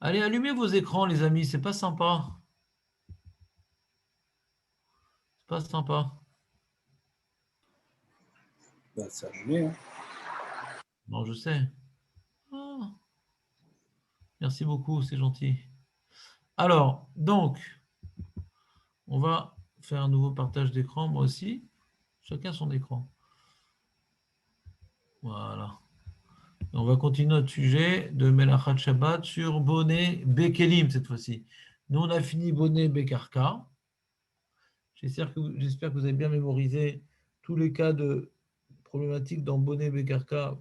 Allez, allumez vos écrans, les amis, c'est pas sympa. C'est pas sympa. Ben, c'est allumé, hein. Non, je sais. Ah, merci beaucoup, c'est gentil. Alors, donc, on va faire un nouveau partage d'écran, moi aussi. Chacun son écran. Voilà. Et on va continuer notre sujet de Melachat Shabbat sur Bonnet Bekelim cette fois-ci. Nous, on a fini Bonnet Bekarka. J'espère que vous avez bien mémorisé tous les cas de problématiques dans Bonnet Bekarka,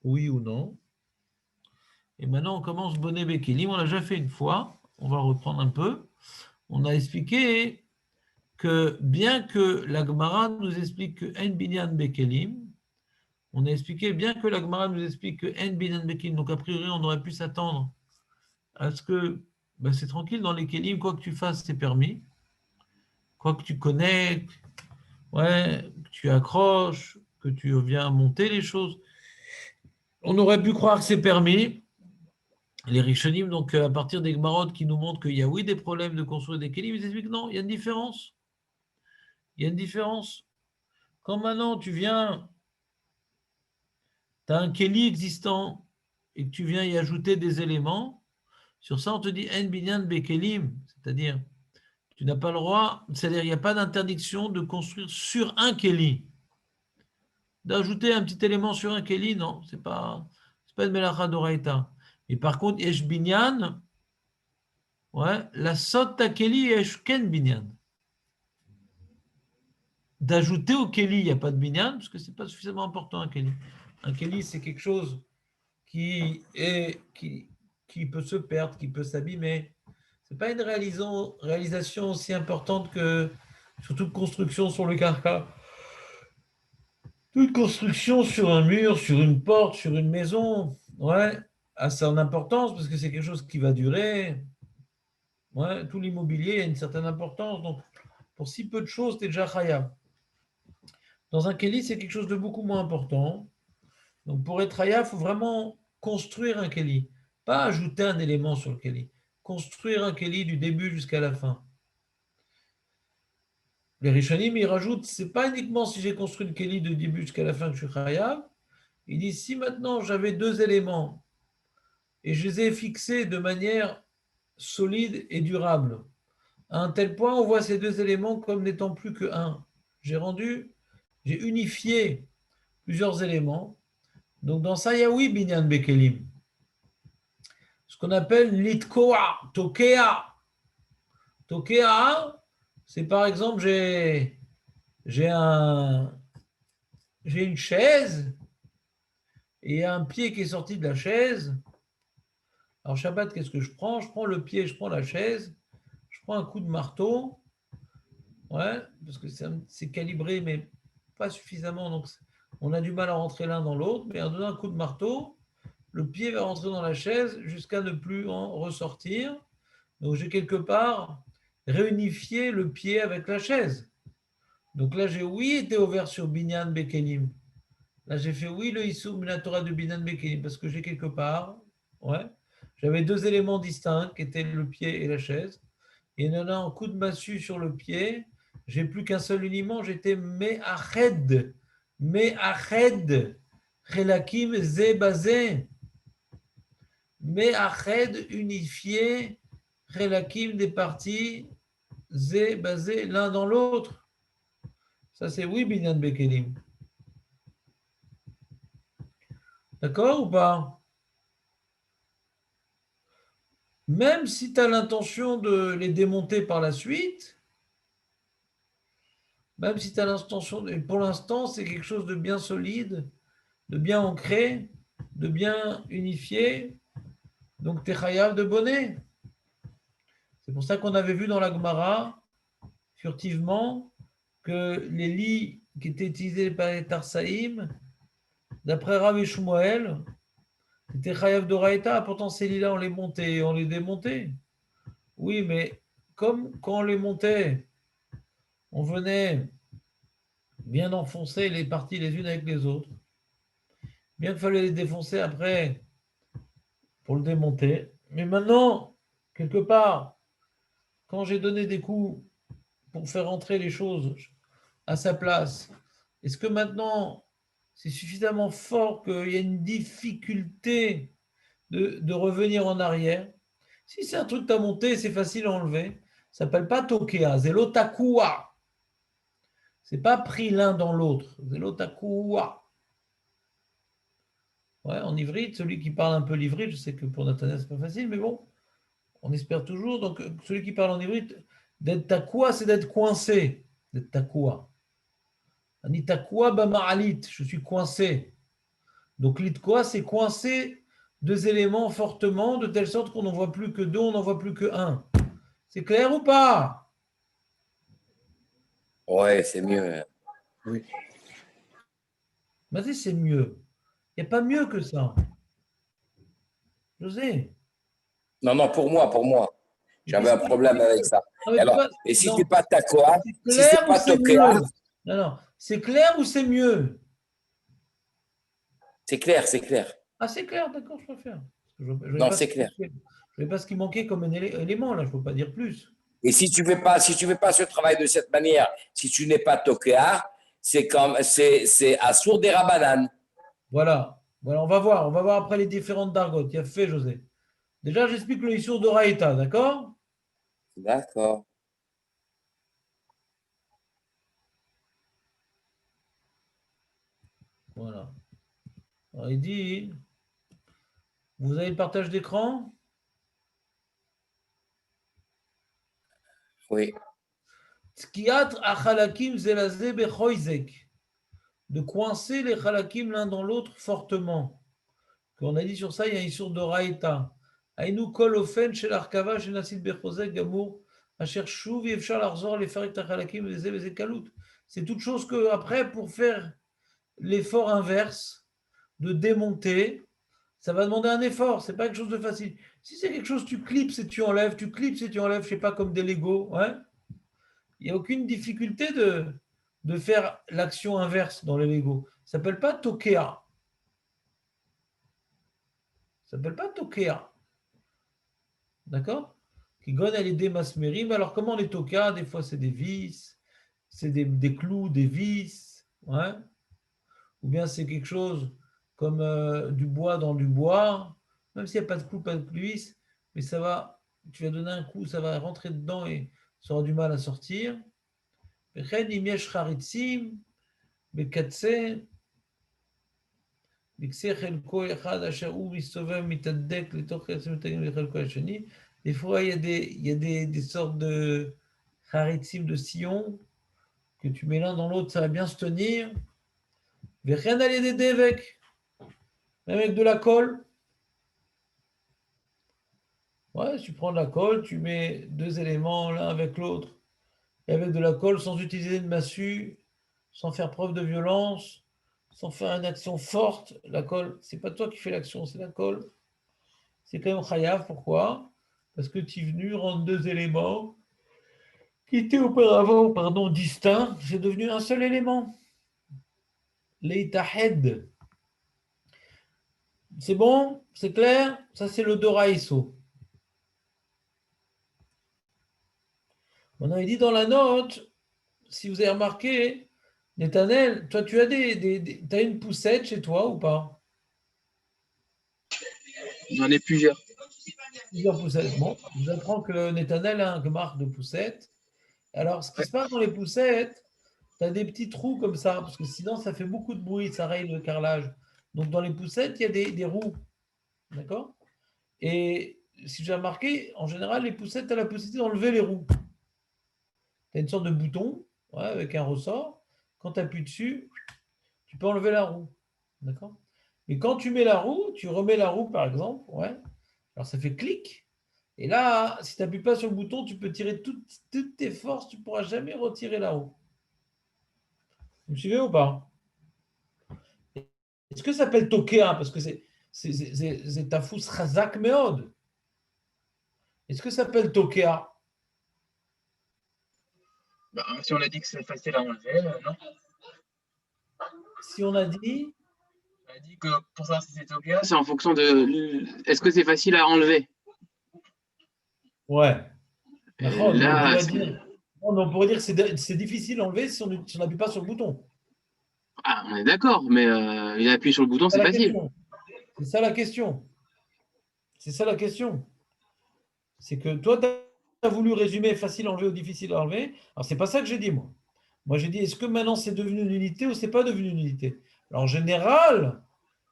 oui ou non. Et maintenant, on commence Bonnet Bekelim. On l'a déjà fait une fois. On va reprendre un peu. On a expliqué que bien que la Gemara nous explique que En Binyan Bekelim, on a expliqué, bien que la Gemara nous explique que En Binyan Bekelim, donc a priori, on aurait pu s'attendre à ce que c'est tranquille dans les Kelim, quoi que tu fasses, c'est permis. Quoi que tu connectes, ouais, que tu accroches, que tu viens monter les choses. On aurait pu croire que c'est permis. Les Rishonim, donc à partir des Gmarot qui nous montrent qu'il y a oui des problèmes de construire des Kelim, ils expliquent non, il y a une différence. Il y a une différence. Quand maintenant tu viens, tu as un Keli existant et que tu viens y ajouter des éléments, sur ça on te dit En binyan bekelim, c'est-à-dire tu n'as pas le droit, c'est-à-dire il n'y a pas d'interdiction de construire sur un Keli. D'ajouter un petit élément sur un Keli, non, c'est pas une melacha d'oraita. Mais par contre, Yesh binyan, ouais, la sot ta Keli Yesh ken binyan. D'ajouter au Keli, il n'y a pas de binyan, parce que ce n'est pas suffisamment important un Keli. Un Keli, c'est quelque chose qui peut se perdre, qui peut s'abîmer. Ce n'est pas une réalisation aussi importante que, surtout de construction sur le carca. Toute construction sur un mur, sur une porte, sur une maison, ouais, a son importance parce que c'est quelque chose qui va durer. Ouais, tout l'immobilier a une certaine importance. Donc, pour si peu de choses, tu es déjà khayab. Dans un Keli, c'est quelque chose de beaucoup moins important. Donc, pour être khayab, il faut vraiment construire un Keli. Pas ajouter un élément sur le Keli. Construire un Keli du début jusqu'à la fin. Les Rishonim, ils rajoutent, c'est pas uniquement si j'ai construit le Keli du début jusqu'à la fin que je suis khayab. Ils disent, si maintenant j'avais deux éléments et je les ai fixés de manière solide et durable, à un tel point, on voit ces deux éléments comme n'étant plus que un. J'ai unifié plusieurs éléments. Donc dans ça, il y a oui, Binyan Bekelim. Ce qu'on appelle l'itkoa, tokea. Tokea, c'est par exemple, j'ai une chaise et il y a un pied qui est sorti de la chaise. Alors Shabbat, qu'est-ce que je prends? Je prends le pied, je prends la chaise, je prends un coup de marteau, ouais, parce que c'est calibré, mais pas suffisamment, donc on a du mal à rentrer l'un dans l'autre, mais en donnant un coup de marteau, le pied va rentrer dans la chaise jusqu'à ne plus en ressortir. Donc j'ai quelque part réunifié le pied avec la chaise. Donc là, j'ai oui été ouvert sur Binyan Bekelim. Là, j'ai fait oui le Issour Minatora de Binyan Bekelim, parce que j'ai quelque part, ouais, j'avais deux éléments distincts qui étaient le pied et la chaise. Et en un coup de massue sur le pied, j'ai plus qu'un seul élément, j'étais Me'ached. Me'ached. Chelakim Zebazé. Me'ached, unifié. Chelakim, des parties. Zebazé, l'un dans l'autre. Ça, c'est oui, Binyan Bekelim. D'accord ou pas? Même si tu as l'intention de les démonter par la suite, même si tu as l'intention, et pour l'instant, c'est quelque chose de bien solide, de bien ancré, de bien unifié, donc tu es chayav de bonnet. C'est pour ça qu'on avait vu dans la Gemara, furtivement, que les lits qui étaient utilisés par les Tarsaïm, d'après Rav et Shmuel, étaient chayav d'Oraïta. Pourtant, ces lits-là, on les montait, on les démontait. Oui, mais comme quand on les montait, on venait bien enfoncer les parties les unes avec les autres, bien qu'il fallait les défoncer après pour le démonter. Mais maintenant, quelque part, quand j'ai donné des coups pour faire entrer les choses à sa place, est-ce que maintenant, c'est suffisamment fort qu'il y a une difficulté de revenir en arrière? Si c'est un truc que tu as monté, c'est facile à enlever. Ça s'appelle pas tokea, c'est l'otakua. C'est pas pris l'un dans l'autre, c'est l'otakua. Ouais, en ivrite, celui qui parle un peu l'ivrite, je sais que pour Nathanaël, c'est pas facile, mais bon, on espère toujours. Donc, celui qui parle en ivrite, d'être takua, c'est d'être coincé. D'être takua. Ani takua bama'alit, je suis coincé. Donc, l'itkoa, c'est coincé deux éléments fortement, de telle sorte qu'on n'en voit plus que deux, on n'en voit plus que un. C'est clair ou pas? Ouais, c'est mieux. Oui. Vas-y, c'est mieux. Il n'y a pas mieux que ça. José. Non, non, pour moi. Mais J'avais un qu'est-ce que problème avec ça. non, mais Alors, pourquoi et si non, c'est pas Takoa, c'est si c'est clair ou pas c'est Tokea, mieux? Non, non, c'est clair ou c'est mieux? c'est clair, c'est clair. Ah, c'est clair, d'accord, je préfère. Parce que je ne Non, c'est clair. voyais pas ce qui manquait comme un élément, là, je ne peux pas dire plus. Et si tu fais pas ce travail de cette manière, si tu n'es pas Tokea, c'est à sourd des Rabanan. Voilà. Voilà, on va voir après les différentes dargotes. Il y a fait, José. Déjà, j'explique le Issour de Raïta, d'accord? D'accord. Voilà. Alors, il dit, vous avez le partage d'écran? Oui. Tskiat achalakim zelazé bechoizek. De coincer les chalakim l'un dans l'autre fortement. On a dit sur ça, il y a une source de Raïta. Aïnou kol ofen chez l'arkava, chez Nassid Bechozek, Gamour, Asher Chouv, Yevchar Larzor, les Farik Tachalakim, les Zeb et Kalout. C'est toute chose que, après, pour faire l'effort inverse, de démonter, ça va demander un effort. C'est pas quelque chose de facile. Si c'est quelque chose, tu clips et tu enlèves, tu clips et tu enlèves, je sais pas, comme des Lego, ouais. Il n'y a aucune difficulté de faire l'action inverse dans les Lego. Ça s'appelle pas Tokea. Ça s'appelle pas Tokea. D'accord? Qui gonne à l'idée masmérim. Alors, comment les tokas? Des fois, c'est des vis, c'est des clous, des vis, ouais. Ou bien c'est quelque chose comme du bois dans du bois, même s'il n'y a pas de clous, pas de vis, mais ça va, tu vas donner un coup, ça va rentrer dedans et ça aura du mal à sortir. Des fois, il y a des sortes de haritzim, de sillons, que tu mets l'un dans l'autre, ça va bien se tenir. Rien d'aller d'aider avec, même avec de la colle. Ouais, tu prends de la colle, tu mets deux éléments l'un avec l'autre, et avec de la colle, sans utiliser de massue, sans faire preuve de violence, sans faire une action forte. La colle, c'est pas toi qui fais l'action, c'est la colle. C'est quand même chayav. Pourquoi? Parce que tu es venu rendre deux éléments qui étaient auparavant, pardon, distincts. C'est devenu un seul élément. Leitahed. C'est bon? C'est clair? Ça, c'est le Doraïso. Maintenant, il dit dans la note, si vous avez remarqué, Nethanel, toi, tu as t'as une poussette chez toi ou pas? J'en ai plusieurs. Plusieurs poussettes. Bon, je vous apprends que Nethanel a une marque de poussette. Alors, ce qui se passe dans les poussettes, tu as des petits trous comme ça, parce que sinon, ça fait beaucoup de bruit, ça raye le carrelage. Donc, dans les poussettes, il y a des roues. D'accord? Et si j'ai remarqué, en général, les poussettes, tu as la possibilité d'enlever les roues. Tu as une sorte de bouton, ouais, avec un ressort. Quand tu appuies dessus, tu peux enlever la roue. D'accord? Mais quand tu mets la roue, tu remets la roue, par exemple, ouais. Alors, ça fait clic. Et là, si tu n'appuies pas sur le bouton, tu peux tirer toutes tes forces, tu ne pourras jamais retirer la roue. Vous me suivez ou pas? Est-ce que ça s'appelle Tokea? Parce que c'est Tafous Chazak Meod. Est-ce que ça s'appelle Tokea? Bah, si on a dit que c'est facile à enlever, non? Si on a dit, On a dit que pour savoir si c'est OK, c'est en fonction de. Est-ce que c'est facile à enlever? Ouais. Et D'accord, mais on là, pourrait dire, non, mais on pourrait dire que c'est difficile à enlever si on n'appuie pas sur le bouton. on est d'accord, mais il a appuyé sur le bouton, C'est c'est la facile. question. C'est ça la question. C'est ça la question. C'est que toi, tu as voulu résumer facile à enlever ou difficile à enlever. Alors, c'est pas ça que j'ai dit, moi. Moi, j'ai dit, est-ce que maintenant c'est devenu une unité ou c'est pas devenu une unité? Alors, en général,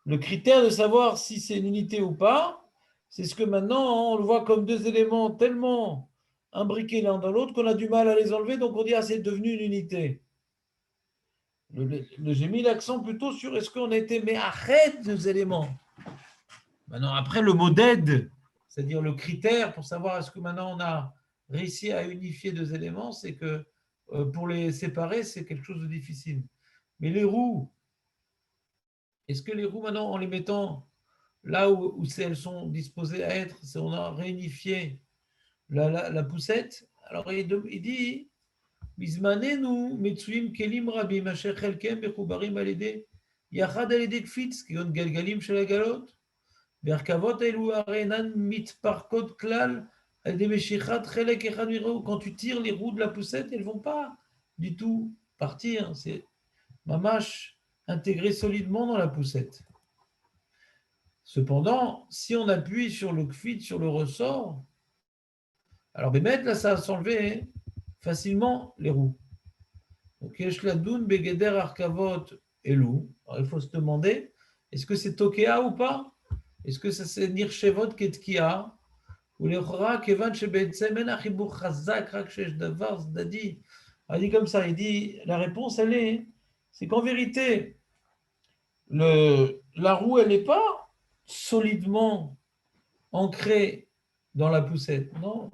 le critère de savoir si c'est une unité ou pas, c'est ce que maintenant, on le voit comme deux éléments tellement imbriqués l'un dans l'autre qu'on a du mal à les enlever, donc on dit, ah, c'est devenu une unité. J'ai mis l'accent plutôt sur est-ce qu'on a été mais arrête deux éléments. Maintenant, après, le mot d'aide, c'est-à-dire le critère pour savoir est-ce que maintenant on a réussi à unifier deux éléments, c'est que pour les séparer, c'est quelque chose de difficile. Mais les roues, est-ce que les roues maintenant, en les mettant là où elles sont disposées à être, on a réunifié la poussette? Alors il dit, בזמננו מצויים כלים רבים אשר חלקם מחוברים על ידי יחד על ידי קפיץ, כגון גלגלים של עגלות, והרכבות האלו הרי אינן מתפרקות כלל על ידי משיכת חלק אחד מרעהו. Quand tu tires les roues de la poussette, elles ne vont pas du tout partir, c'est mamache intégré solidement dans la poussette. Cependant, si on appuie sur le kfit, sur le ressort, alors Bémet, là, ça va s'enlever facilement les roues. Donc, יש לדון בגדר הרכבות אלו. Alors, il faut se demander, est-ce que c'est Tokea ou pas? Est-ce que ça c'est נרשבות כתקיעה? ולכאורה, כיוון שבעצם אין החיבור חזק, רק שיש דבר צדדי. Il dit comme ça, il dit, la réponse, c'est qu'en vérité, la roue, elle n'est pas solidement ancrée dans la poussette, non.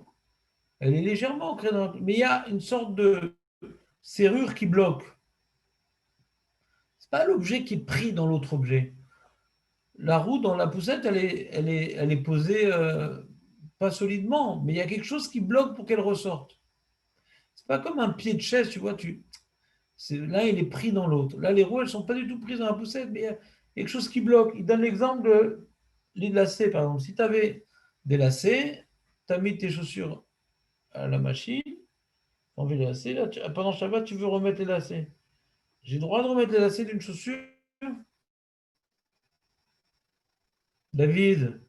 Elle est légèrement ancrée dans la poussette, mais il y a une sorte de serrure qui bloque. C'est pas l'objet qui est pris dans l'autre objet. La roue dans la poussette, elle est posée pas solidement, mais il y a quelque chose qui bloque pour qu'elle ressorte. C'est pas comme un pied de chaise, tu vois, là, il est pris dans l'autre. Là, les roues, elles sont pas du tout prises dans la poussette, mais il y a quelque chose qui bloque. Il donne l'exemple de les lacets, par exemple. Si tu avais des lacets, tu as mis tes chaussures à la machine, enlevé les lacets, là, pendant Shabbat, tu veux remettre les lacets. J'ai le droit de remettre les lacets d'une chaussure? David,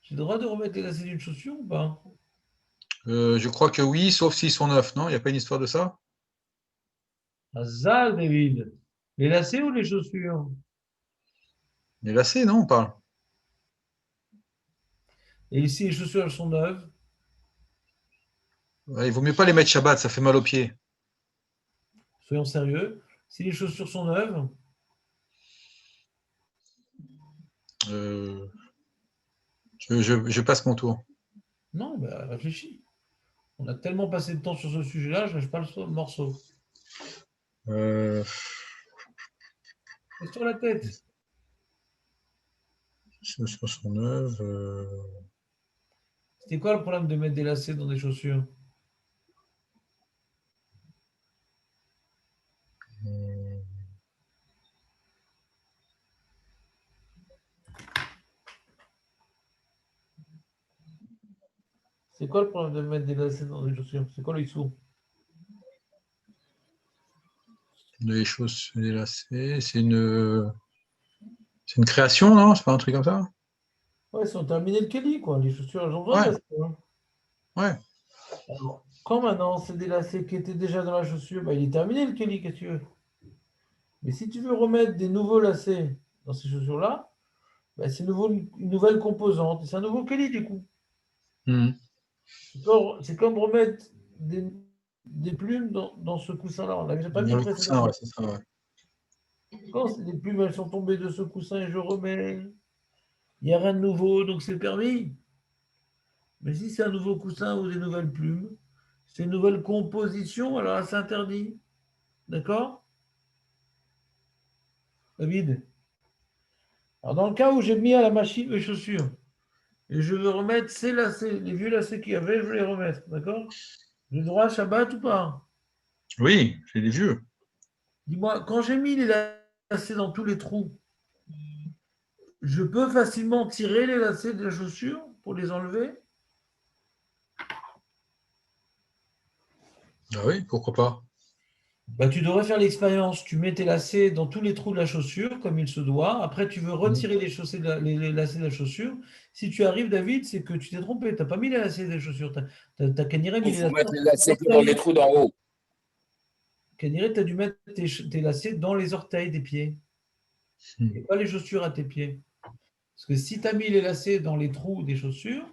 j'ai le droit de remettre les lacets d'une chaussure ou pas? Je crois que oui, sauf s'ils sont neufs, non? Il n'y a pas une histoire de ça? Azal, David. Les lacets ou les chaussures? Les lacets, non, on parle. Et ici, les chaussures, elles sont neuves. Ouais, il vaut mieux pas les mettre Shabbat, ça fait mal aux pieds. Soyons sérieux. Si les chaussures sont neuves, Euh, je passe mon tour. non, bah, réfléchis. On a tellement passé de temps sur ce sujet-là, je ne lâche pas le morceau. Euh, C'est sur la tête. chaussures sont neuves. C'était quoi le problème de mettre des lacets dans des chaussures? C'est quoi le problème de mettre des lacets dans des chaussures? C'est quoi l'issue? Les chaussures, les lacets, c'est une création, non? C'est pas un truc comme ça? Ouais, ils ont terminé le Kelly, quoi. Les chaussures, elles ont besoin de Ouais, lacets, hein. ouais. Alors, quand maintenant c'est des lacets qui étaient déjà dans la chaussure, bah, il est terminé le Kelly, qu'est-ce que tu veux? Mais si tu veux remettre des nouveaux lacets dans ces chaussures-là, bah, c'est une nouvelle composante. C'est un nouveau Kelly, du coup. Mhm. C'est comme remettre des plumes dans ce coussin-là. On l'avait pas Dans vu le coussin, précédemment. ouais, c'est ça, ouais. Quand les plumes elles sont tombées de ce coussin et je remets, il n'y a rien de nouveau, donc c'est permis. Mais si c'est un nouveau coussin ou des nouvelles plumes, c'est une nouvelle composition, alors là, c'est interdit. D'accord, David? Alors, dans le cas où j'ai mis à la machine mes chaussures et je veux remettre ces lacets, les vieux lacets qu'il y avait, je veux les remettre. D'accord? J'ai le droit à Shabbat ou pas? Oui, c'est des vieux. Dis-moi, quand j'ai mis les lacets dans tous les trous, je peux facilement tirer les lacets de la chaussure pour les enlever? Ah oui, pourquoi pas? Bah, tu devrais faire l'expérience. Tu mets tes lacets dans tous les trous de la chaussure, comme il se doit. Après, tu veux retirer les lacets de la chaussure. Si tu arrives, David, c'est que tu t'es trompé. Tu n'as pas mis les lacets des chaussures. T'as Kaniré mis Il les faut lacets. mettre les lacets que dans les trous d'en haut. Kaniré, tu as dû mettre tes lacets dans les orteils des pieds. Et pas les chaussures à tes pieds. Parce que si tu as mis les lacets dans les trous des chaussures,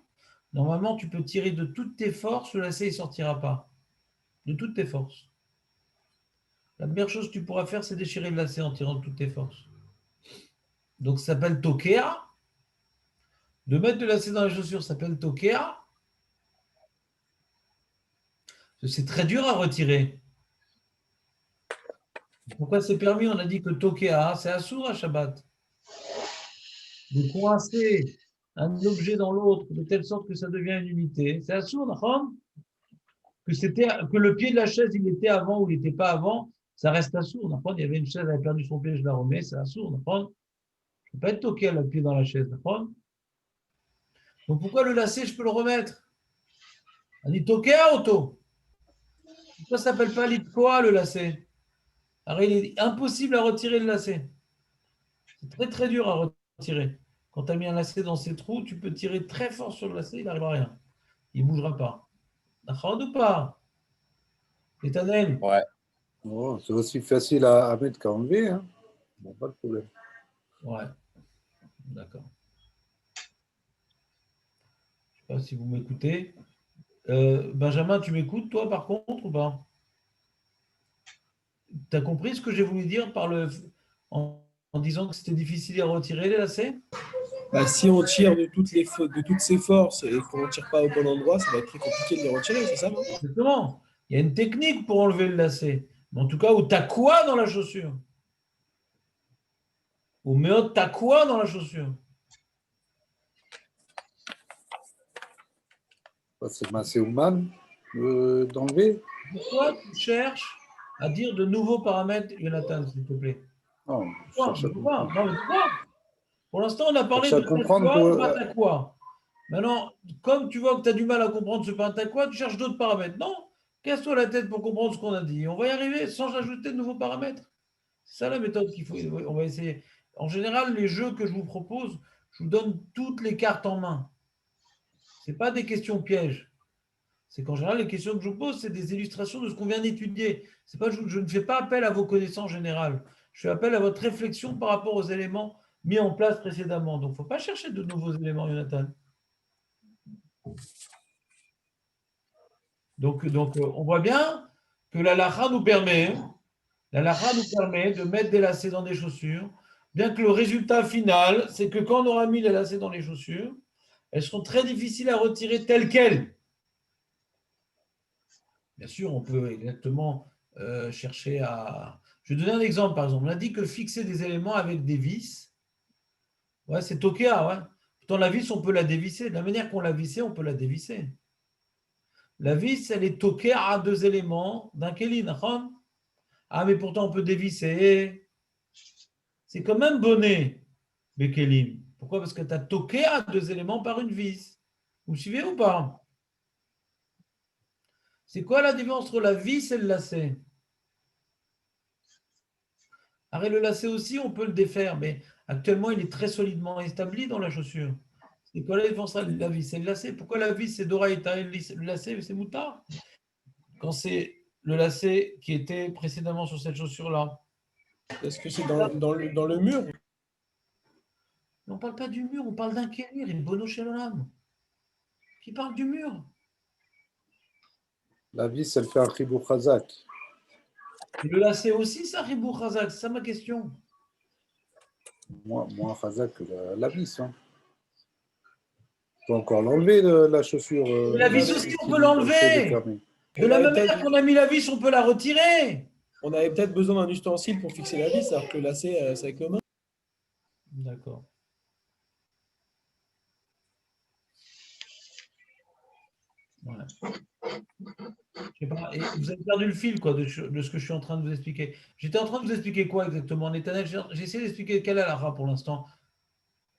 normalement, tu peux tirer de toutes tes forces, le lacet ne sortira pas. De toutes tes forces. La meilleure chose que tu pourras faire, c'est déchirer le lacet en tirant de toutes tes forces. Donc, ça s'appelle tokea. De mettre de lacet dans les chaussures, ça s'appelle tokea. C'est très dur à retirer. Pourquoi c'est permis? On a dit que tokea, c'est assourd à Shabbat. De coincer un objet dans l'autre de telle sorte que ça devient une unité. C'est assourd, d'accord? Que le pied de la chaise, il était avant ou il n'était pas avant, ça reste assourd, d'accord? Il y avait une chaise, elle avait perdu son pied, je la remets, c'est assourd, d'accord? Je ne peux pas être tokea le pied dans la chaise, d'accord? Donc pourquoi le lacet, je peux le remettre? On dit tokea auto. Pourquoi ça ne s'appelle pas litkoa le lacet? Alors il est impossible à retirer le lacet. C'est très très dur à retirer. Quand tu as mis un lacet dans ses trous, tu peux tirer très fort sur le lacet, il n'arrivera à rien. Il ne bougera pas. D'accord ou pas? Éternel. Ouais. Oh, c'est aussi facile à mettre qu'à enlever. Hein. Bon, pas de problème. Ouais. D'accord. Je ne sais pas si vous m'écoutez. Benjamin, tu m'écoutes, toi, par contre, ou pas? Tu as compris ce que j'ai voulu dire en disant que c'était difficile à retirer les lacets? Bah, si on tire de toutes ses forces et qu'on ne tire pas au bon endroit, ça va être très compliqué de les retirer, c'est ça, non? Exactement. Il y a une technique pour enlever le lacet. Mais en tout cas, où tu as quoi dans la chaussure? Ou mais tu as quoi dans la chaussure? C'est assez humain d'enlever. Pourquoi tu cherches à dire de nouveaux paramètres, Jonathan, s'il te plaît? Non, je Pourquoi? cherche à Pourquoi? comprendre. Non, mais pourquoi? Pour l'instant, on a parlé Cherche de à comprendre quoi, pour. pas quoi. Maintenant, comme tu vois que tu as du mal à comprendre ce quoi, tu cherches d'autres paramètres. Non, casse-toi la tête pour comprendre ce qu'on a dit. On va y arriver sans ajouter de nouveaux paramètres. C'est ça la méthode qu'il faut. On va essayer. En général, les jeux que je vous propose, je vous donne toutes les cartes en main. Ce n'est pas des questions pièges. C'est qu'en général, les questions que je vous pose, c'est des illustrations de ce qu'on vient d'étudier. C'est pas, je ne fais pas appel à vos connaissances générales. Je fais appel à votre réflexion par rapport aux éléments mis en place précédemment. Donc, il ne faut pas chercher de nouveaux éléments, Jonathan. Donc, on voit bien que la halakha nous permet de mettre des lacets dans des chaussures, bien que le résultat final, c'est que quand on aura mis les lacets dans les chaussures, elles seront très difficiles à retirer telles quelles. Bien sûr, on peut exactement chercher à... Je vais donner un exemple, par exemple. On a dit que fixer des éléments avec des vis, ouais, c'est tokea, ouais. Pourtant, la vis, on peut la dévisser. De la manière qu'on l'a vissée, on peut la dévisser. La vis, elle est tokea à deux éléments d'un keli, d'accord? Ah, mais pourtant, on peut dévisser. C'est quand même bonnet, Bekelim. Pourquoi? Parce que tu as toqué à deux éléments par une vis. Vous me suivez ou pas? C'est quoi la différence entre la vis et le lacet? Arrête, le lacet aussi, on peut le défaire, mais actuellement, il est très solidement établi dans la chaussure. C'est quoi la différence entre la vis et le lacet? Pourquoi la vis, c'est Doraïta et le lacet, c'est Moutard? Quand c'est le lacet qui était précédemment sur cette chaussure-là. Est-ce que c'est dans le mur? On ne parle pas du mur, on parle d'un kélir, une bono shalom. Qui parle du mur? La vis, elle fait un chibou chazak. Et le lacet aussi, ça, Ribou Khazak, c'est ça ma question. Moins chazak que la vis. Hein. On peut encore l'enlever, la chaussure. Mais la vis aussi, on peut l'enlever. De la même manière qu'on a mis la vis, on peut la retirer. On avait peut-être besoin d'un ustensile pour fixer la vis, alors que le lacet, c'est avec nos mains. D'accord. Ouais. Je sais pas. Et vous avez perdu le fil quoi, de ce que je suis en train de vous expliquer. J'étais en train de vous expliquer quoi exactement en éternel? J'ai essayé d'expliquer quelle est la halakha pour l'instant.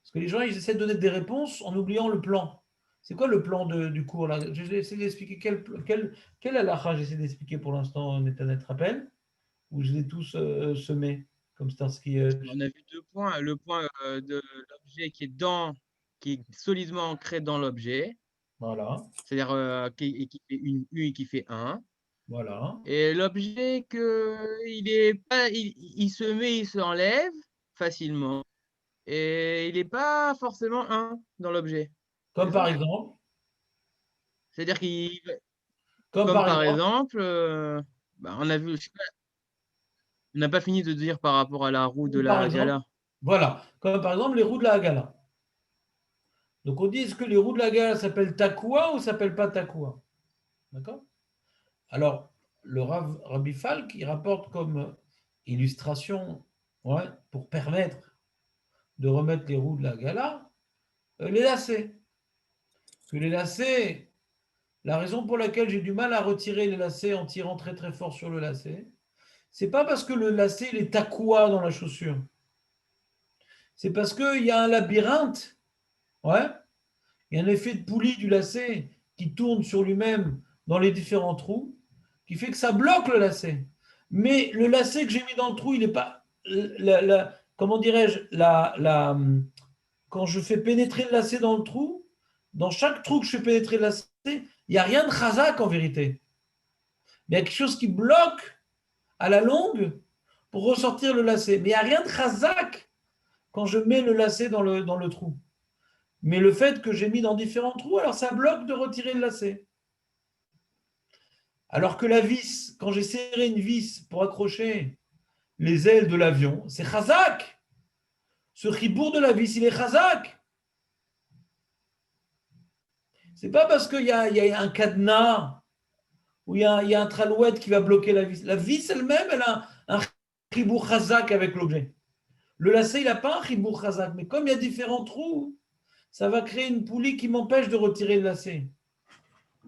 Parce que les gens, ils essaient de donner des réponses en oubliant le plan. C'est quoi le plan du cours là? J'ai essayé d'expliquer quel halakha j'essaie d'expliquer pour l'instant, Netanel, te rappelle? Ou je les ai tous semés, comme Starsky. On a vu 2 points. Le point de l'objet qui est solidement ancré dans l'objet, Voilà, c'est-à-dire qui fait une U et qui fait 1. voilà. Et l'objet il se met, il s'enlève facilement. Et il n'est pas forcément 1 dans l'objet. Comme C'est par ça? exemple, C'est-à-dire comme comme par par exemple, exemple, on a vu, je sais pas, on n'a pas fini de dire par rapport à la roue de comme par la exemple, Gala. voilà, comme par exemple les roues de la Hagala. Donc on dit, est-ce que les roues de la Hagala s'appellent Takua ou s'appellent pas Takua? D'accord? Alors, le Rabbi Falk, il rapporte comme illustration, ouais, pour permettre de remettre les roues de la Hagala, les lacets. Parce que les lacets, la raison pour laquelle j'ai du mal à retirer les lacets en tirant très très fort sur le lacet, c'est pas parce que le lacet il est Takua dans la chaussure. C'est parce qu'il y a un labyrinthe, ouais, il y a un effet de poulie du lacet qui tourne sur lui-même dans les différents trous, qui fait que ça bloque le lacet. Mais le lacet que j'ai mis dans le trou, il n'est pas. Comment dirais-je quand je fais pénétrer le lacet dans le trou, dans chaque trou que je fais pénétrer le lacet, il n'y a rien de chazak en vérité. Mais il y a quelque chose qui bloque à la longue pour ressortir le lacet. Mais il n'y a rien de chazak quand je mets le lacet dans le trou. Mais le fait que j'ai mis dans différents trous, alors ça bloque de retirer le lacet. Alors que la vis, quand j'ai serré une vis pour accrocher les ailes de l'avion, c'est chazak. Ce ribour de la vis, il est chazak. C'est pas parce qu'il y a un cadenas ou il y a un tralouette qui va bloquer la vis. La vis elle-même, elle a un ribour chazak avec l'objet. Le lacet, il n'a pas un ribour chazak, mais comme il y a différents trous, ça va créer une poulie qui m'empêche de retirer le lacet.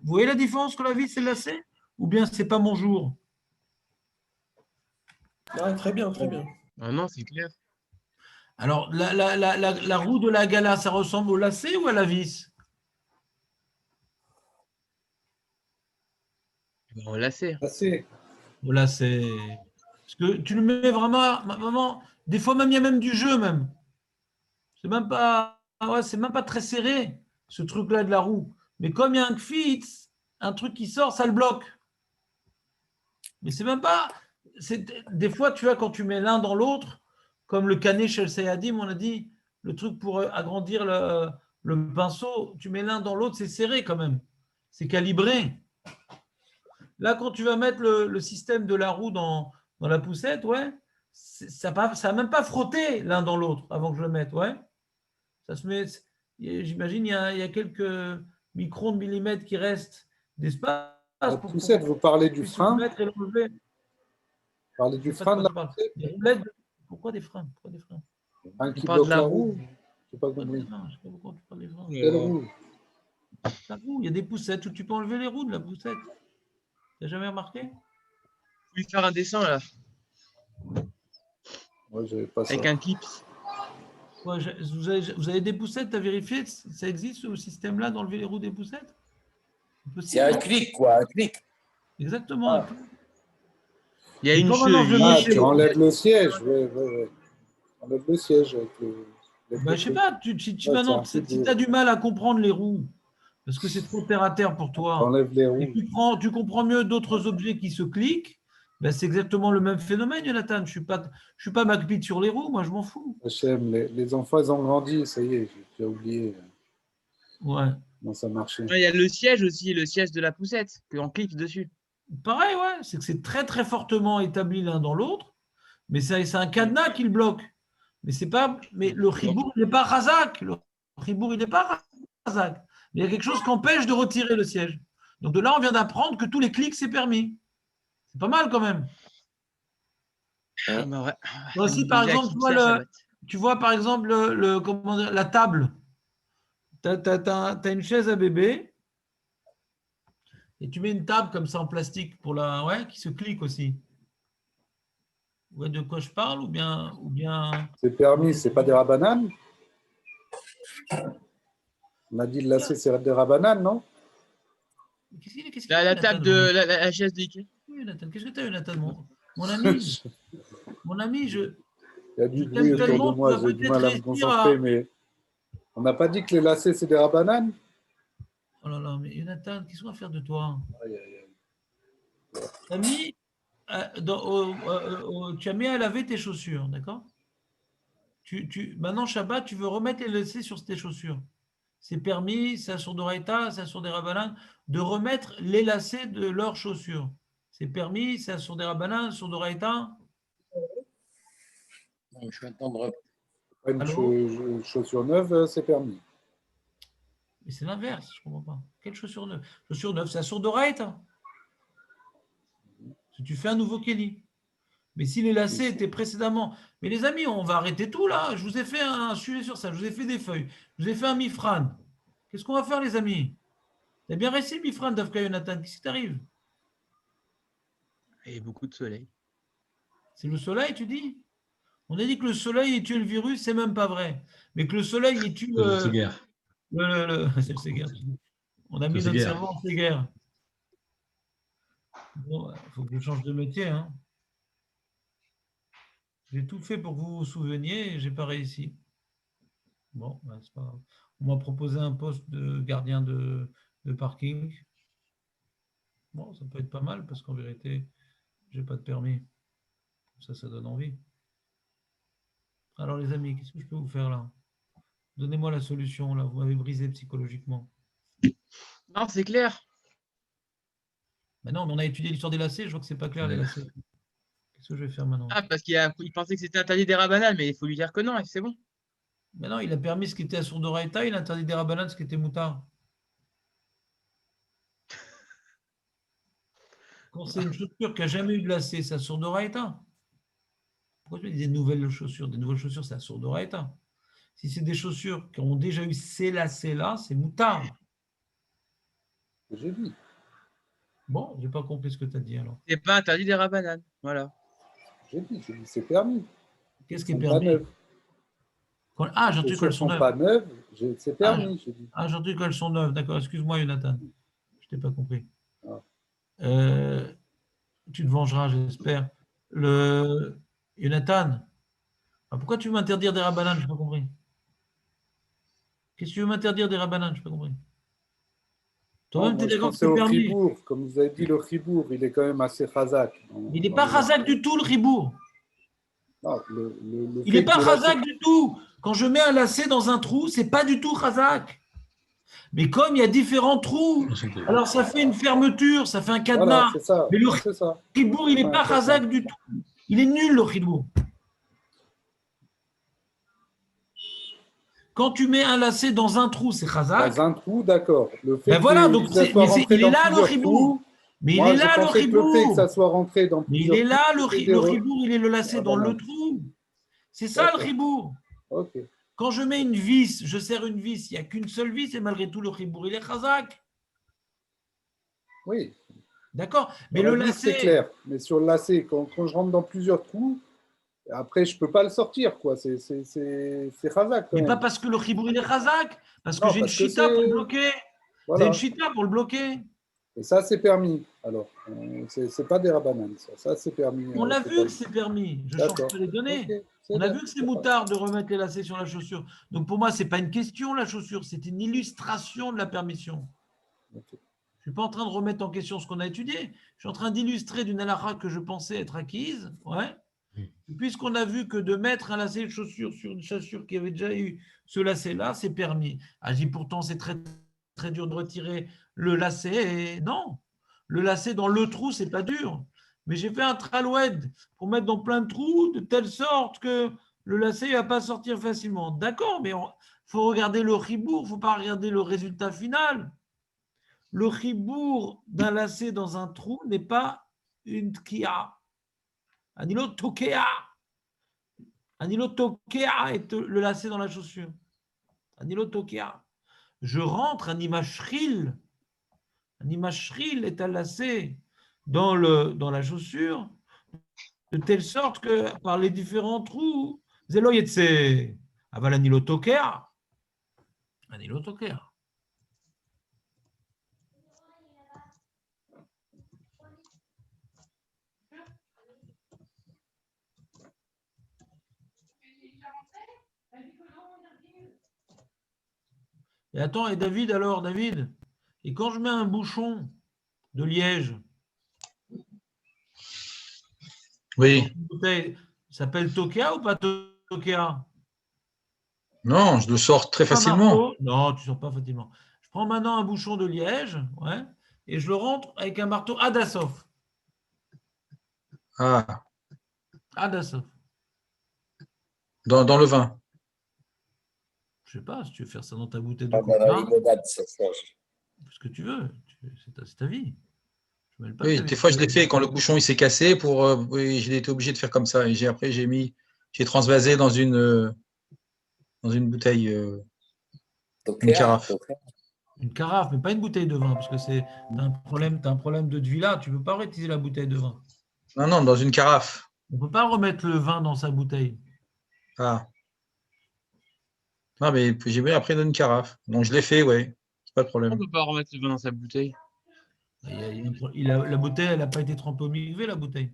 Vous voyez la différence entre la vis et le lacet? Ou bien c'est pas mon jour? Ah, très bien, très bien. Ah non, c'est clair. Alors, la roue de la Gala, ça ressemble au lacet ou à la vis? On l'a sait. Assez. Au lacet. Parce que tu le mets vraiment, des fois même, il y a même du jeu même. C'est même pas, ouais, c'est même pas très serré, ce truc-là de la roue. Mais comme il y a un kfit, un truc qui sort, ça le bloque. Mais c'est même pas. Des fois, tu vois, quand tu mets l'un dans l'autre, comme le canet chez le Sayadim, on a dit, le truc pour agrandir le pinceau, tu mets l'un dans l'autre, c'est serré quand même. C'est calibré. Là, quand tu vas mettre le système de la roue dans la poussette, ouais, ça n'a même pas frotté l'un dans l'autre avant que je le mette, ouais. Ça se met, j'imagine, il y a quelques microns de millimètres qui restent d'espace. La poussette, vous parlez du frein? Mettre et l'enlever. Vous parlez du frein de la poussette? Des roulettes. Pourquoi des freins? Un qui parle de bloque la la roue. roue. Je sais pas compris. Je sais pas pourquoi tu parles des freins. Quelle roue? La roue, il y a des poussettes où tu peux enlever les roues de la poussette. Tu n'as jamais remarqué? Je vais faire un dessin là, Ouais, j'avais pas ça. avec un clip. Ouais, vous avez des poussettes, tu as vérifié? Ça existe ce système-là d'enlever les roues des poussettes? C'est un clic, quoi, un clic. Exactement. Ah. Il y a une Quand maintenant je cheville. Ah, mets tu enlèves le siège. Oui. Tu enlèves le siège avec le. je sais pas, maintenant, si tu as du mal à comprendre les roues, parce que c'est trop terre à terre pour Tu toi, enlèves les et roues. tu comprends mieux d'autres objets qui se cliquent, ben c'est exactement le même phénomène, Jonathan. Je suis pas MacBeat sur les roues, moi je m'en fous. HM, les enfants, ils ont grandi, ça y est, j'ai oublié Ouais. comment ça marchait. Il y a le siège aussi, le siège de la poussette, qu'on clique dessus. Pareil, ouais, c'est que c'est très très fortement établi l'un dans l'autre, mais c'est un cadenas qui le bloque. Mais le ribour, il n'est pas razak. Le ribour, il n'est pas razak. Il y a quelque chose qui empêche de retirer le siège. Donc de là, on vient d'apprendre que tous les clics, c'est permis. C'est pas mal quand même. Ah, bah ouais. Aussi, par exemple, tu vois par exemple comment dire, la table. Tu as une chaise à bébé et tu mets une table comme ça en plastique pour qui se clique aussi. Vous voyez de quoi je parle ou bien... C'est permis, c'est pas des rabananes? On a dit le lacet, c'est des rabananes, non? Qu'est-ce qu'il La a, table Nathan, de la chaise de Ikea. Oui, Nathan, qu'est-ce que tu as eu, Nathan, mon ami, Il y a du je bruit t'aime autour tellement, de tu moi, vas j'ai du peut-être mal à me réussir concentrer, à… mais on n'a pas dit que les lacets, c'est des rabananes? Oh là là, mais Jonathan, qu'est-ce qu'on va faire de toi? Aïe, aïe, aïe. T'as mis, tu as mis à laver tes chaussures, d'accord? Maintenant, Shabbat, tu veux remettre les lacets sur tes chaussures. C'est permis, c'est sur d'Oraïta, c'est sur des rabbins, de remettre les lacets de leurs chaussures. C'est permis, c'est sur des rabbins, sur d'Oraïta. Je vais attendre. Une Allô? chaussure neuve, c'est permis. Mais c'est l'inverse, je ne comprends pas. Quelle chaussure neuve? Chaussure neuve, c'est sur d'Oraïta. Si tu fais un nouveau Kelly. Mais si les lacets étaient précédemment… Mais les amis, on va arrêter tout là. Je vous ai fait un sujet sur ça. Je vous ai fait des feuilles. Je vous ai fait un Mifran. Qu'est-ce qu'on va faire, les amis? T'as bien resté le Mifran d'Afka Jonathan. Qu'est-ce qui t'arrive? Et beaucoup de soleil. C'est le soleil, tu dis? On a dit que le soleil tue le virus, c'est même pas vrai. Mais que le soleil il tue C'est guerre. c'est le Séguer. On a mis C'est notre guerre. cerveau en Séguer. Bon, il faut que je change de métier. Hein. J'ai tout fait pour que vous vous souveniez et je n'ai pas réussi. Bon, ben, c'est pas grave. On m'a proposé un poste de gardien de parking. Bon, ça peut être pas mal parce qu'en vérité, je n'ai pas de permis. Ça donne envie. Alors les amis, qu'est-ce que je peux vous faire là? Donnez-moi la solution, là. Vous m'avez brisé psychologiquement. Non, c'est clair. Mais non, mais on a étudié l'histoire des lacets, je vois que c'est pas clair les lacets. Qu'est-ce que je vais faire maintenant? Ah, parce qu'il pensait que c'était interdit des rabanales, mais il faut lui dire que non, et c'est bon. Mais non, il a permis ce qui était à Sourdoraïta, il a interdit des rabanades, ce qui était moutard. Quand c'est une chaussure qui n'a jamais eu de lacet, c'est à Sourdoraïta. Pourquoi tu dis des nouvelles chaussures? Des nouvelles chaussures, c'est à Sourdoraïta. Si c'est des chaussures qui ont déjà eu ces lacets-là, c'est moutard. J'ai dit. Bon, je n'ai pas compris ce que tu as dit alors. C'est pas interdit des rabanales. Voilà. J'ai dit, c'est permis. Qu'est-ce qui est Elles sont pas permis? neuves. Ah, j'ai entendu Les qu'elles chaussures sont sont neuves. pas neuves, c'est permis, j'ai dit. Ah, j'ai entendu qu'elles sont neuves. D'accord, excuse-moi, Jonathan. Je t'ai pas compris. Ah. Tu te vengeras, j'espère. Jonathan, pourquoi tu veux m'interdire des rabananes? Je n'ai pas compris. Qu'est-ce que tu veux m'interdire des rabananes? Je n'ai pas compris. Toi-même, tu es Moi, je d'accord que pensais c'est au permis. Chibour. Comme vous avez dit, le Chibour, il est quand même assez chazak. Il n'est pas chazak du tout, le ribour. Non, Il n'est pas chazak du tout. Quand je mets un lacet dans un trou, ce n'est pas du tout chazak. Mais comme il y a différents trous, alors ça fait une fermeture, ça fait un cadenas. Voilà, c'est ça. Mais le C'est ça. ribour, il n'est pas chazak du tout. Il est nul, le ribour. Quand tu mets un lacet dans un trou, c'est chazak. Dans un trou, d'accord. Le fait Ben voilà, donc il est là le ribour. Mais il est là le ribour. Le fait que ça soit rentré dans Mais il plusieurs est là le trous, ribour, il est le lacet dans le trou. C'est ça le ribour. Ok. Quand je mets une vis, je serre une vis, il n'y a qu'une seule vis et malgré tout le ribour, il est chazak. Oui. D'accord. Mais Dans le la vis, lacet. c'est clair. Mais sur le lacet, quand je rentre dans plusieurs trous, après, je ne peux pas le sortir, quoi. C'est chazak. Mais pas parce que le ribour il est chazak, parce que j'ai une chita pour le bloquer. Voilà. J'ai une chita pour le bloquer. Et ça, c'est permis. Alors, c'est pas des rabananes, ça c'est permis. On a vu que c'est permis. Je change pas les données. Okay. On a vu que c'est moutard de remettre les lacets sur la chaussure. Donc pour moi, ce n'est pas une question, la chaussure, c'est une illustration de la permission. Okay. Je ne suis pas en train de remettre en question ce qu'on a étudié. Je suis en train d'illustrer d'une halakha que je pensais être acquise. Ouais. Puisqu'on a vu que de mettre un lacet de chaussure sur une chaussure qui avait déjà eu ce lacet-là, c'est permis. Ah, je dis pourtant, c'est très, très dur de retirer le lacet. Et non, le lacet dans le trou, c'est pas dur. Mais j'ai fait un traloued pour mettre dans plein de trous de telle sorte que le lacet ne va pas sortir facilement. D'accord, mais il faut regarder le ribour, il ne faut pas regarder le résultat final. Le ribour d'un lacet dans un trou n'est pas une tkia. Anilo tokea. Anilo tokea est le lacet dans la chaussure. Anilo tokea. Je rentre un imachril. Un imachril est un lacet dans la chaussure de telle sorte que par les différents trous, zelo yetse. Aval anilo tokea. אני לא תוקע. Et attends, et David alors, David, et quand je mets un bouchon de liège, Oui. dans une bouteille, ça s'appelle tokea ou pas tokea? Non, je le sors très Un facilement. marteau. Non, tu ne sors pas facilement. Je prends maintenant un bouchon de liège, ouais, et je le rentre avec un marteau Adassov. Ah, Adassov. dans le vin. Je sais pas, si tu veux faire ça dans ta bouteille de Ah, dans la coca, limonade, ça se change. ce que tu veux, c'est ta vie. Je mêle pas Oui, ta des vie. fois, je l'ai fait quand le bouchon il s'est cassé. Oui, j'ai été obligé de faire comme ça. Et après, j'ai transvasé dans une bouteille, une Tokea, carafe. tokea. Une carafe, mais pas une bouteille de vin, parce que t'as un problème de Dvila, tu ne peux pas réutiliser la bouteille de vin. Non, dans une carafe. On ne peut pas remettre le vin dans sa bouteille. Ah. Non, mais j'ai mis après dans une carafe. Donc, je l'ai fait, oui. C'est pas de On problème. ne peut pas remettre le vin dans sa bouteille. La bouteille, elle n'a pas été trempée au mikvé, la bouteille.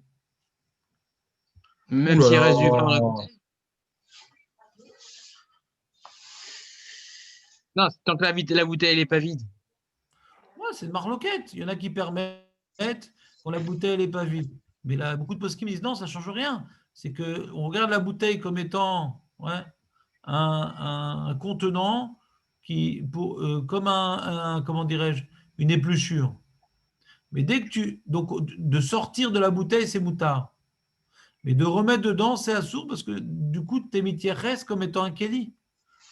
Même Ouh là s'il reste du là. vin dans la bouteille. Non, tant que la bouteille n'est pas vide. Ouais, c'est une marloquette. Il y en a qui permettent quand la bouteille n'est pas vide. Mais là, beaucoup de postes me disent non, ça ne change rien. C'est qu'on regarde la bouteille comme étant un contenant comme comment dirais-je, une épluchure. Mais dès que donc, de sortir de la bouteille, c'est moutard. Mais de remettre dedans, c'est assourd parce que du coup, tes métiers restent comme étant un kéli.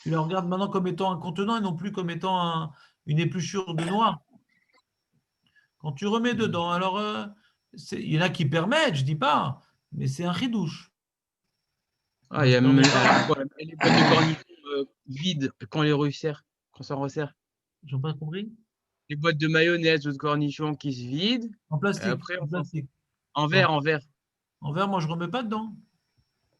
Tu la regardes maintenant comme étant un contenant et non plus comme étant une épluchure de noix. Quand tu remets dedans, alors il y en a qui permettent, je ne dis pas, mais c'est un ridouche. Ah, il y a même les boîtes de cornichons vides quand on les resserre, quand ça resserre. J'ai pas compris. Les boîtes de mayonnaise ou de cornichons qui se vident. En plastique. Après, en plastique. En verre, en verre. En verre, moi, je ne remets pas dedans.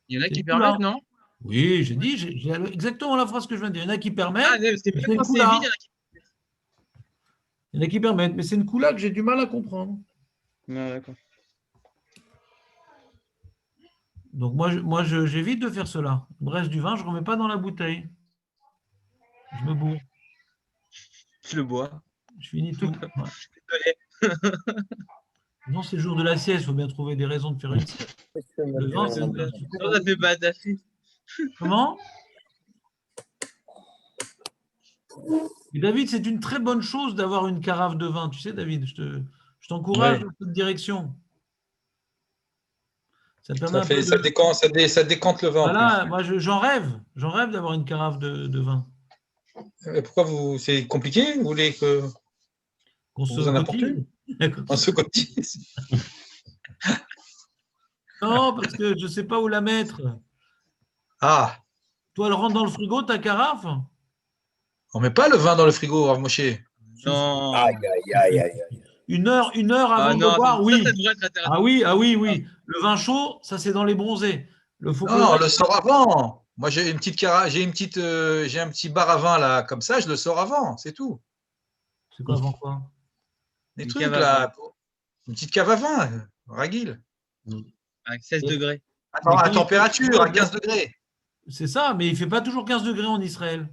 Il y en a C'est qui le coup, là. permettent, non? Oui, j'ai dit, j'ai exactement la phrase que je viens de dire. Il y en a qui permettent. Ah, mais c'est mais même c'est quand le coup, c'est là. vide, il y en a qui Il y en a qui permettent, mais c'est une coup-là que j'ai du mal à comprendre. Non, d'accord. Donc, moi j'évite de faire cela. Le reste du vin, je ne remets pas dans la bouteille. Je me bourre. Je le bois. Je finis tout. Ouais. Désolé. Non, c'est le jour de la sieste. Il faut bien trouver des raisons de faire une sieste. Le vin, c'est Non, ça fait pas d'affût. Comment? Et David, c'est une très bonne chose d'avoir une carafe de vin. Tu sais, David, je t'encourage dans cette direction. Ça permet Ça décante le vin. Voilà, moi j'en rêve. J'en rêve d'avoir une carafe de vin. Et pourquoi c'est compliqué? Vous voulez Qu'on se vous en apportez? On se cotise. Non, parce que je ne sais pas où la mettre. Ah, Toi, elle rentre dans le frigo, ta carafe? on met pas le vin dans le frigo, Rav Moshe. Non. Aïe, aïe, aïe, aïe, aïe. Une heure avant de boire, oui. Ça devrait être intéressant. Ah oui. Le vin chaud, ça c'est dans les bronzés. Non, on le sort avant. Moi, j'ai une petite carafe, j'ai un petit bar à vin là, comme ça, je le sors avant, c'est tout. C'est quoi avant quoi? Des Une trucs cave à là, une petite cave à vin, Ragil. Avec 16 degrés. À température, à 15 degrés. C'est ça, mais il ne fait pas toujours 15 degrés en Israël.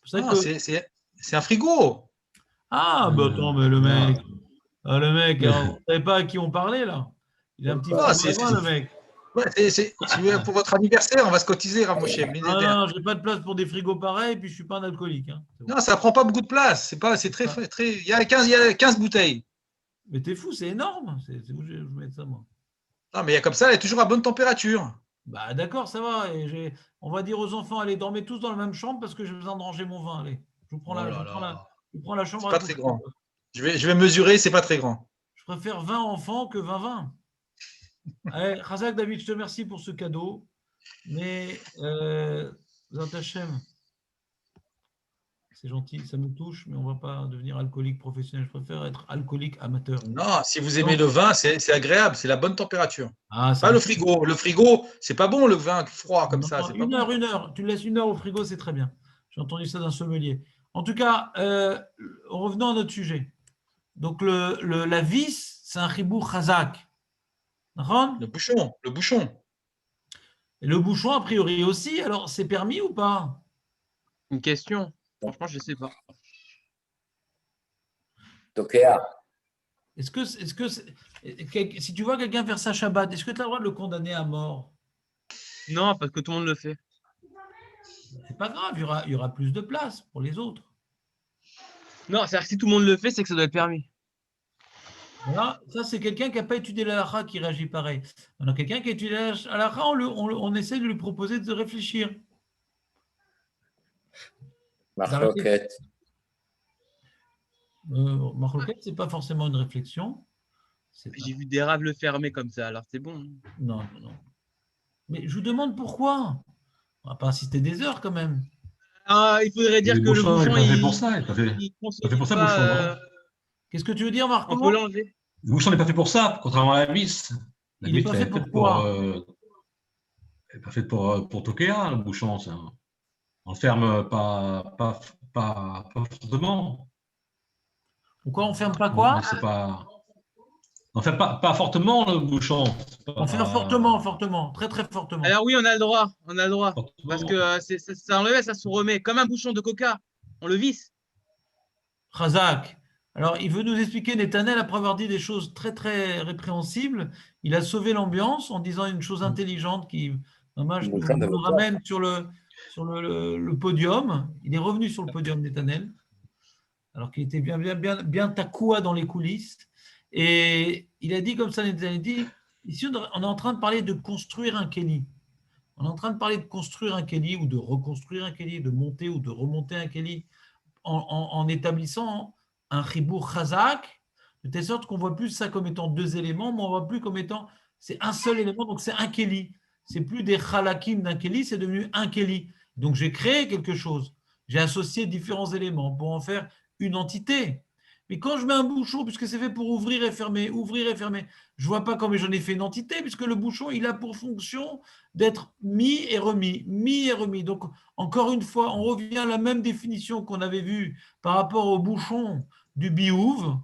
C'est Non, pour ça que... c'est un frigo. Ah, bah attends, mais le mec, alors, vous ne savez pas à qui on parlait là? Il a un petit Ah, frigo à vin, le mec. Ouais, pour votre anniversaire, on va se cotiser, Rav Moshe. Non, je n'ai pas de place pour des frigos pareils, puis je ne suis pas un alcoolique. Hein. Non, ça prend pas beaucoup de place. C'est très. Il y a 15 bouteilles. Mais t'es fou, c'est énorme. C'est où je vais mettre ça, moi? Non, mais il y a comme ça, elle est toujours à bonne température. Bah d'accord, ça va. On va dire aux enfants, allez, dormez tous dans la même chambre parce que j'ai besoin de ranger mon vin. Allez, je vous prends je prends la chambre. C'est pas très grand. Je vais mesurer, c'est pas très grand. Je préfère 20 enfants que 20-20. Allez, Razak David, je te remercie pour ce cadeau. Mais Zat Hashem, c'est gentil, ça me touche, mais on ne va pas devenir alcoolique professionnel. Je préfère être alcoolique amateur. Non, si vous aimez le vin, c'est agréable, c'est la bonne température. Ah, pas le frigo. Le frigo, c'est pas bon le vin froid comme ça. Une heure. Tu le laisses 1 heure au frigo, c'est très bien. J'ai entendu ça d'un sommelier. En tout cas, revenons à notre sujet. Donc, la vis, c'est un chibour chazak. D'accord ? Le bouchon, le bouchon. Et le bouchon, a priori aussi. Alors, c'est permis ou pas? Une question. Franchement, je sais pas. Tokea. Est-ce que si tu vois quelqu'un faire sa Shabbat, est-ce que tu as le droit de le condamner à mort? Non, parce que tout le monde le fait. C'est pas grave, il y aura plus de place pour les autres. Non, c'est-à-dire que si tout le monde le fait, c'est que ça doit être permis. Voilà, ça c'est quelqu'un qui n'a pas étudié la halakha qui réagit pareil. On a quelqu'un qui a étudié la halakha, on essaie de lui proposer de réfléchir. Marloquet. Marloquet, c'est pas forcément une réflexion. J'ai vu des raves le fermer comme ça, alors c'est bon. Non, non, non. Mais je vous demande pourquoi. On va pas insister des heures quand même. Ah, il faudrait dire que le bouchon, il est pas fait pour ça. Il est pas fait pour ça, pas, bouchon. Non. Qu'est-ce que tu veux dire, Marc? on peut l'enlever. Le bouchon n'est pas fait pour ça, contrairement à la vis. La Il n'est vis, pas elle fait est pour faite quoi? elle n'est pas faite pour Tokea, le bouchon. On le ferme pas fortement. Pourquoi on ferme pas quoi? C'est pas. On fait pas fortement le bouchon. On ferme fortement, fortement, très très fortement. Alors oui, on a le droit, on a le droit. Fortement. Parce que ça enlève, ça se remet. Comme un bouchon de coca, on le visse. Razak. Alors, il veut nous expliquer, Netanel, après avoir dit des choses très très répréhensibles, il a sauvé l'ambiance en disant une chose intelligente qui dommage, nous ramène sur le podium. Il est revenu sur le podium, Netanel, alors qu'il était bien takoua dans les coulisses. Et il a dit comme ça, Netanel dit, ici on est en train de parler de construire un Kéli. On est en train de parler de construire un Kéli ou de reconstruire un Kéli, de monter ou de remonter un Kéli en établissant un chibour chazak, de telle sorte qu'on ne voit plus ça comme étant deux éléments, mais on ne voit plus comme étant, c'est un seul élément, donc c'est un Kéli. C'est plus des chalakim d'un Kéli, c'est devenu un Kéli. Donc j'ai créé quelque chose. J'ai associé différents éléments pour en faire une entité. Mais quand je mets un bouchon, puisque c'est fait pour ouvrir et fermer, je ne vois pas comment j'en ai fait une entité, puisque le bouchon, il a pour fonction d'être mis et remis, mis et remis. Donc, encore une fois, on revient à la même définition qu'on avait vue par rapport au bouchon du biouv,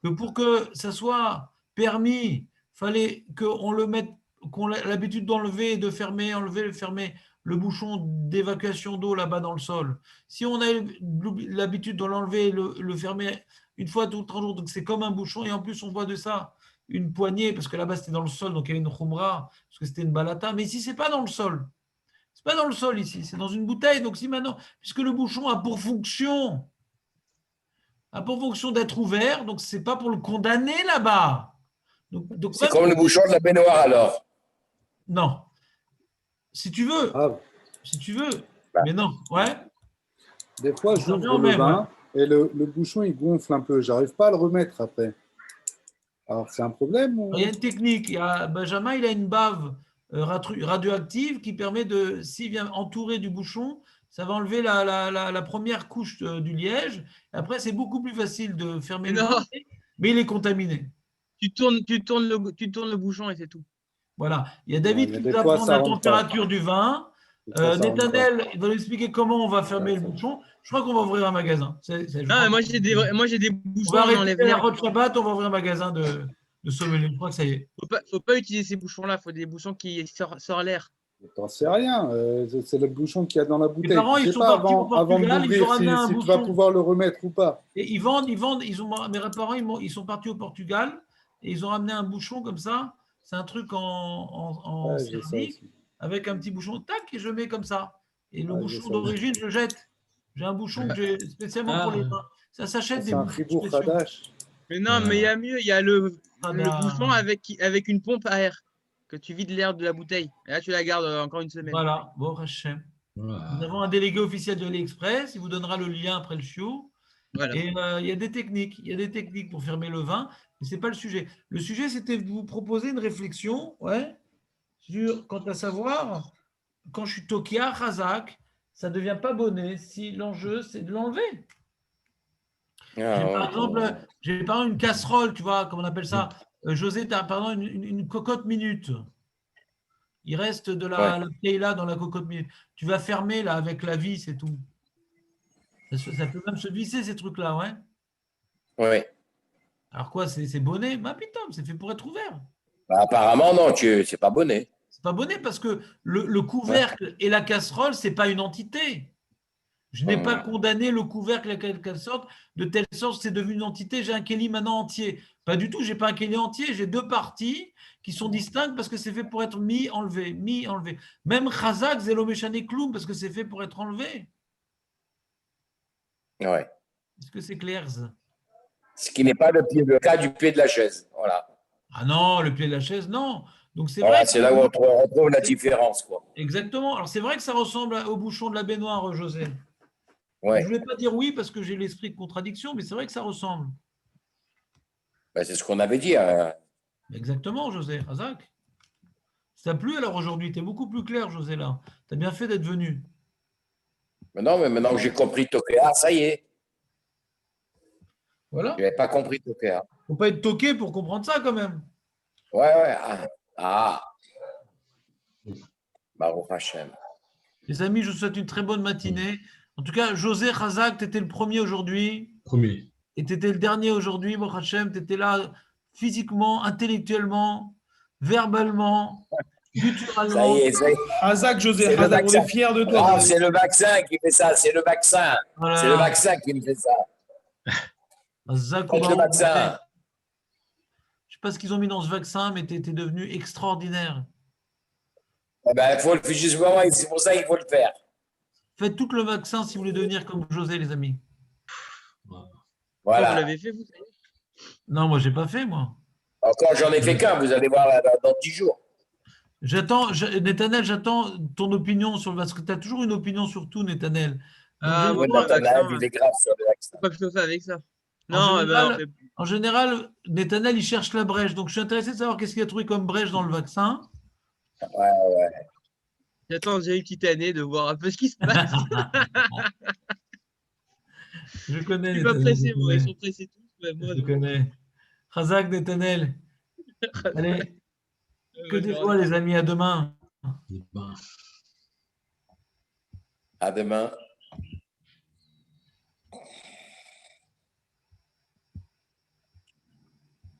que pour que ça soit permis, il fallait qu'on le mette, qu'on ait l'habitude d'enlever et de fermer, enlever, fermer le bouchon d'évacuation d'eau là-bas dans le sol. Si on a l'habitude de l'enlever et le fermer une fois tous les 30 jours, donc c'est comme un bouchon, et en plus on voit de ça une poignée, parce que là-bas c'était dans le sol, donc il y avait une khumra, parce que c'était une balata, mais ici c'est pas dans le sol. C'est pas dans le sol ici, c'est dans une bouteille. Donc si maintenant, puisque le bouchon a pour fonction d'être ouvert, donc c'est pas pour le condamner là-bas. Donc c'est comme le bouchon de la baignoire alors. Non. Si tu veux. Ah. Si tu veux. Mais non. Ouais. Des fois, j'ouvre le vin et le bouchon, il gonfle un peu. J'arrive pas à le remettre après. Alors, c'est un problème ou... Il y a une technique. Benjamin, il a une bave radioactive qui permet de, s'il vient entourer du bouchon, ça va enlever la première couche du liège. Après, c'est beaucoup plus facile de fermer le vin, mais il est contaminé. Tu tournes le bouchon et c'est tout. Voilà. Il y a David qui nous apprend la température du vin. Netanel, il va nous expliquer comment on va fermer le bouchon. Je crois qu'on va ouvrir un magasin. Moi, j'ai des bouchons. On va arrêter la Roche Shabbat, on va ouvrir un magasin de sommelier. Je crois que ça y est. Faut pas utiliser ces bouchons-là. Il faut des bouchons qui sortent l'air. T'en sais rien. C'est le bouchon qu'il y a dans la bouteille. Les parents, ils sont partis au Portugal, ils ont ramené un bouchon. Si tu vas pouvoir le remettre ou pas. Et ils vendent. Mes parents, ils sont partis au Portugal et ils ont ramené un bouchon comme ça. C'est un truc en céramique avec un petit bouchon, tac, et je mets comme ça. Et le bouchon d'origine, je le jette. J'ai un bouchon que j'ai spécialement pour les mains. Ça s'achète des bouchons spéciaux. Mais non, mais il y a mieux. Il y a le bouchon avec une pompe à air que tu vides l'air de la bouteille. Et là, tu la gardes encore une semaine. Voilà, bon, Hachem. Nous avons un délégué officiel de l'Express. Il vous donnera le lien après le chiot. Voilà. Et il y a des techniques. Il y a des techniques pour fermer le vin, mais ce n'est pas le sujet. Le sujet, c'était de vous proposer une réflexion quant à savoir, quand je suis Tokia, Khazak, ça ne devient pas bonnet si l'enjeu, c'est de l'enlever. Par exemple, j'ai une casserole, tu vois, comment on appelle ça. José, tu as par exemple une cocotte minute. Il reste de la paille là dans la cocotte minute. Tu vas fermer là avec la vis et tout. Ça peut même se visser, ces trucs-là, ouais. Oui. Alors quoi, c'est bonnet? Ma putain, c'est fait pour être ouvert. Bah, apparemment, non, c'est pas bonnet. C'est pas bonnet parce que le couvercle et la casserole, c'est pas une entité. Je n'ai pas condamné le couvercle et la casserole de telle sorte que c'est devenu une entité. J'ai un kéli maintenant entier. Pas du tout, j'ai pas un kéli entier. J'ai deux parties qui sont distinctes parce que c'est fait pour être mis, enlevé, mis, enlevé. Même Khazak, Zelo Meshane Kloum, parce que c'est fait pour être enlevé. Ouais. Est-ce que c'est clair ça? Ce qui n'est pas le cas du pied de la chaise. Voilà. Ah non, le pied de la chaise, non. Donc c'est Voilà, vrai. c'est là où on retrouve la différence, quoi. Exactement. Alors c'est vrai que ça ressemble au bouchon de la baignoire, José. Ouais. Je ne voulais pas dire oui parce que j'ai l'esprit de contradiction, mais c'est vrai que ça ressemble. Ben, c'est ce qu'on avait dit. Hein. Exactement, José. Razak. Ça t'a plu alors aujourd'hui? Tu es beaucoup plus clair, José, là. Tu as bien fait d'être venu. Mais non, mais maintenant que j'ai compris Tokea, ça y est. Voilà. Je n'avais pas compris Tokea. Il ne faut pas être toqué pour comprendre ça quand même. Ouais, ouais. Ah. Baruch Hashem. Les amis, je vous souhaite une très bonne matinée. En tout cas, José Razak, tu étais le premier aujourd'hui. Premier. Et tu étais le dernier aujourd'hui, Baruch Hashem. Tu étais là physiquement, intellectuellement, verbalement, guturalement. Ça y est, ça y est. Razak, José, C'est le Razak, on vaccin. est fiers de toi. Ah, José. c'est le vaccin qui fait ça. C'est le vaccin. Voilà. C'est le vaccin qui me fait ça. Razak, Faites le vaccin. je ne sais pas ce qu'ils ont mis dans ce vaccin, mais tu étais devenu extraordinaire. Eh ben, faut le justement, c'est pour ça qu'il faut le faire. Faites tout le vaccin si vous voulez devenir comme José, les amis. Vous Voilà. l'avez fait, vous? Non, moi, je n'ai pas fait, moi. Encore, j'en ai fait qu'un. Vous allez voir dans 10 jours. Netanel, j'attends ton opinion sur le vaccin. Tu as toujours une opinion sur tout, Netanel. Donc, Ah, j'ai- moi, Oui, pour le Nathanaël, vaccin, il est grave sur le vaccin. faut pas que je te fais avec ça. En Non, général- ben, En général, Netanel, il cherche la brèche. Donc, je suis intéressé de savoir qu'est-ce qu'il a trouvé comme brèche dans le vaccin. j'attends déjà une petite année de voir un peu ce qui se passe. Je connais Je suis pas Netanel. pressé, moi. Ils sont pressés tous. Mais moi, Je non. connais. Razak, Netanel. Allez, que des joies, les amis. À demain. Ben, À demain.